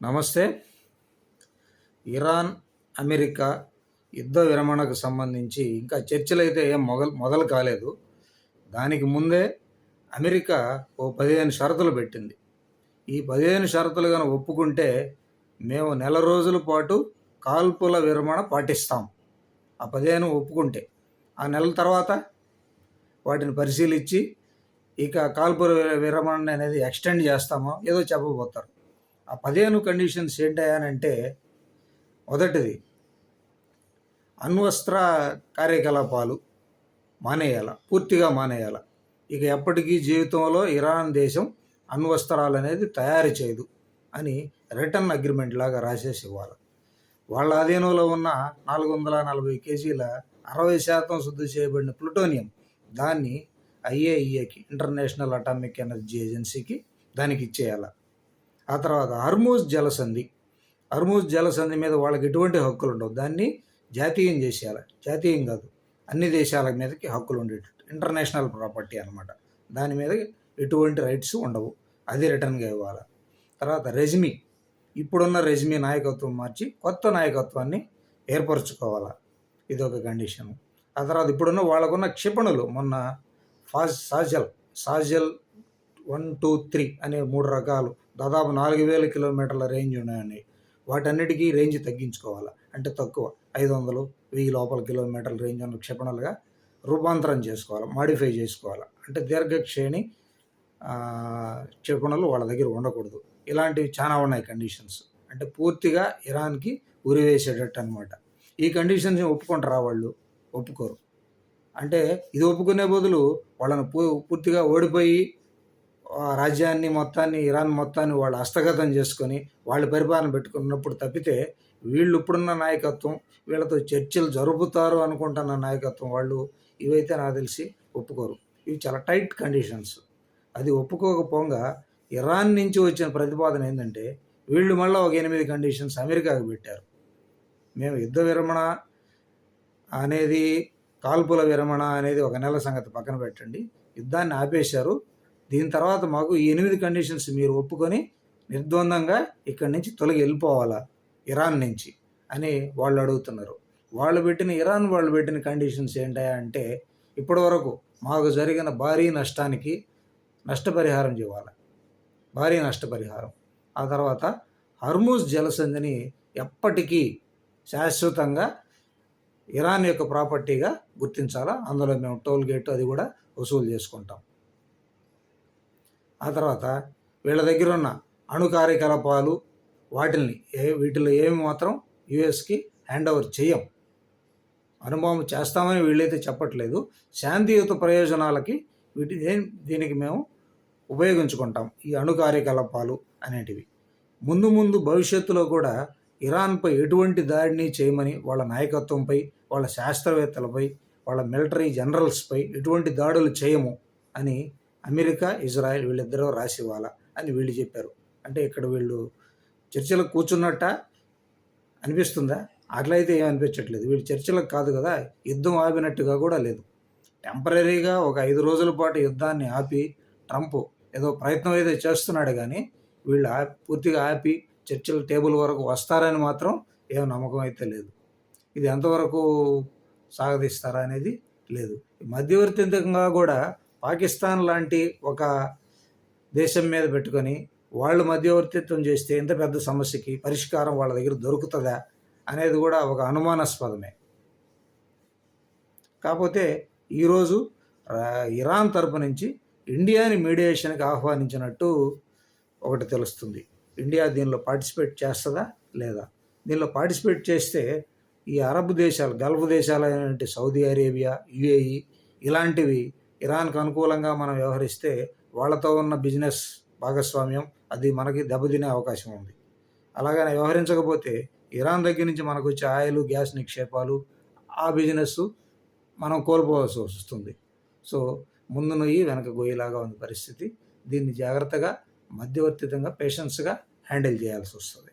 నమస్తే. Iran, America యుద్ధ విరమణకు సంబంధించి ఇంకా చర్చలైతే ఏం మొదలు కాలేదు. దానికి ముందే అమెరికా ఓ 15 షరతులు పెట్టింది. ఈ 15 షరతులు గాని ఒప్పుకుంటే మేము నెల రోజుల పాటు కాల్పుల విరమణ పాటిస్తాం. ఆ 15 ఒప్పుకుంటే ఆ నెల తర్వాత వాటిని పరిశీలించి ఇక కాల్పుల విరమణ అనేది ఎక్స్టెండ్ చేస్తామో ఏదో చెప్పబోతారు. ఆ 15 కండిషన్స్ ఏంటంటే, మొదటిది అణ్వస్త్ర కార్యకలాపాలు పూర్తిగా మానేయాల. ఇక ఎప్పటికీ జీవితంలో ఇరాన్ దేశం అణ్వస్త్రాలు అనేది తయారు చేయదు అని రిటర్న్ అగ్రిమెంట్ లాగా రాసేసి ఇవ్వాలి. వాళ్ళ అధీనంలో ఉన్న 440 కేజీల 60% శుద్ధి చేయబడిన ప్లూటోనియం దాన్ని IAEAకి, ఇంటర్నేషనల్ అటామిక్ ఎనర్జీ ఏజెన్సీకి దానికి ఇచ్చేయాలి. ఆ తర్వాత హర్మూజ్ జలసంధి మీద వాళ్ళకి ఎటువంటి హక్కులు ఉండవు. దాన్ని జాతీయం చేసేయాలి. జాతీయం కాదు, అన్ని దేశాల మీదకి హక్కులు ఉండేటట్టు, ఇంటర్నేషనల్ ప్రాపర్టీ అనమాట. దాని మీద ఎటువంటి రైట్స్ ఉండవు. అది రిటర్న్గా ఇవ్వాలి. తర్వాత ఇప్పుడున్న రెజ్మీ నాయకత్వం మార్చి కొత్త నాయకత్వాన్ని ఏర్పరచుకోవాలి. ఇది ఒక కండిషన్. ఆ తర్వాత ఇప్పుడున్న వాళ్ళకున్న క్షిపణులు, మొన్న సాజల్ 1, 2, 3 అనే 3 రకాలు దాదాపు 4000 కిలోమీటర్ల రేంజ్ ఉన్నాయని, వాటన్నిటికీ రేంజ్ తగ్గించుకోవాలి. అంటే తక్కువ 500, 1000 లోపల కిలోమీటర్ల రేంజ్ ఉన్న క్షిపణులుగా రూపాంతరం చేసుకోవాలి, మాడిఫై చేసుకోవాలి. అంటే దీర్ఘశ్రేణి క్షిపణులు వాళ్ళ దగ్గర ఉండకూడదు. ఇలాంటివి చాలా ఉన్నాయి కండిషన్స్. అంటే పూర్తిగా ఇరాన్కి ఉరివేసేటట్టు అనమాట. ఈ కండిషన్స్ ఒప్పుకుంటారా? వాళ్ళు ఒప్పుకోరు. అంటే ఇది ఒప్పుకునే బదులు వాళ్ళని పూర్తిగా ఓడిపోయి రాజ్యాన్ని మొత్తాన్ని, ఇరాన్ మొత్తాన్ని వాళ్ళు హస్తగతం చేసుకొని వాళ్ళ పరిపాలన పెట్టుకున్నప్పుడు తప్పితే, వీళ్ళు ఇప్పుడున్న నాయకత్వం, వీళ్ళతో చర్చలు జరుపుతారు అనుకుంటున్న నాయకత్వం వాళ్ళు ఇవైతే నాకు తెలిసి ఒప్పుకోరు. ఇవి చాలా టైట్ కండిషన్స్. అది ఒప్పుకోకపోగా ఇరాన్ నుంచి వచ్చిన ప్రతిపాదన ఏంటంటే, వీళ్ళు మళ్ళీ ఒక 8 కండిషన్స్ అమెరికాకు పెట్టారు. మేము యుద్ధ విరమణ అనేది, కాల్పుల విరమణ అనేది ఒక నెల సంగతి పక్కన పెట్టండి, యుద్ధాన్ని ఆపేశారు. దీని తర్వాత మాకు ఈ 8 కండిషన్స్ మీరు ఒప్పుకొని నిర్ద్వందంగా ఇక్కడి నుంచి వెళ్ళిపోవాలా ఇరాన్ నుంచి అని వాళ్ళు అడుగుతున్నారు. వాళ్ళు పెట్టిన కండిషన్స్ ఏంటంటే, ఇప్పటి వరకు మాకు జరిగిన భారీ నష్టానికి నష్టపరిహారం ఇవ్వాలి, భారీ నష్టపరిహారం. ఆ తర్వాత హర్మూజ్ జలసంధిని ఎప్పటికీ శాశ్వతంగా ఇరాన్ యొక్క ప్రాపర్టీగా గుర్తించాలా. అందులో మేము టోల్ గేట్ అది కూడా వసూలు చేసుకుంటాం. ఆ తర్వాత వీళ్ళ దగ్గర ఉన్న అణు కార్యకలాపాలు వీటిలో ఏమి మాత్రం యుఎస్కి హ్యాండ్ ఓవర్ చేయం. అనుభవం చేస్తామని వీళ్ళైతే చెప్పట్లేదు. శాంతియుత ప్రయోజనాలకి దీనికి మేము ఉపయోగించుకుంటాం ఈ అణు కార్యకలాపాలు అనేటివి. ముందు భవిష్యత్తులో కూడా ఇరాన్పై ఎటువంటి దాడిని చేయమని, వాళ్ళ నాయకత్వంపై, వాళ్ళ శాస్త్రవేత్తలపై, వాళ్ళ మిలిటరీ జనరల్స్పై ఎటువంటి దాడులు చేయము అని అమెరికా, ఇజ్రాయెల్ వీళ్ళిద్దరూ రాసివ్వాలా అని వీళ్ళు చెప్పారు. అంటే ఇక్కడ వీళ్ళు చర్చలకు కూర్చున్నట్ట అనిపిస్తుందా? అట్లయితే ఏమనిపించట్లేదు. వీళ్ళు చర్చలకు కాదు కదా, యుద్ధం ఆపినట్టుగా కూడా లేదు. టెంపరీగా ఒక 5 రోజుల పాటు యుద్ధాన్ని ఆపి ట్రంప్ ఏదో ప్రయత్నం అయితే చేస్తున్నాడు, కానీ వీళ్ళు పూర్తిగా ఆపి చర్చల టేబుల్ వరకు వస్తారని మాత్రం ఏం నమ్మకం అయితే లేదు. ఇది ఎంతవరకు సాగదీస్తారా అనేది లేదు. మధ్యవర్తిత్వంగా కూడా పాకిస్తాన్ లాంటి ఒక దేశం మీద పెట్టుకొని వాళ్ళు మధ్యవర్తిత్వం చేస్తే ఇంత పెద్ద సమస్యకి పరిష్కారం వాళ్ళ దగ్గర దొరుకుతుందా అనేది కూడా ఒక అనుమానాస్పదమే. కాకపోతే ఈరోజు ఇరాన్ తరపు నుంచి ఇండియాని మీడియేషన్కి ఆహ్వానించినట్టు ఒకటి తెలుస్తుంది. ఇండియా దీనిలో పార్టిసిపేట్ చేస్తుందా లేదా? దీనిలో పార్టిసిపేట్ చేస్తే ఈ అరబ్ దేశాలు, గల్ఫ్ దేశాలైన సౌదీ అరేబియా, UAE ఇలాంటివి ఇరాన్కు అనుకూలంగా మనం వ్యవహరిస్తే వాళ్ళతో ఉన్న బిజినెస్ భాగస్వామ్యం అది మనకి దెబ్బతినే అవకాశం ఉంది. అలాగనే వ్యవహరించకపోతే ఇరాన్ దగ్గర నుంచి మనకు వచ్చే ఆయిల్, గ్యాస్ నిక్షేపాలు, ఆ బిజినెస్ మనం కోల్పోవాల్సి వస్తుంది. సో ముందు నొయ్యి వెనక గొయ్యిలాగా ఉంది పరిస్థితి. దీన్ని జాగ్రత్తగా, మధ్యవర్తితంగా, పేషెన్స్గా హ్యాండిల్ చేయాల్సి వస్తుంది.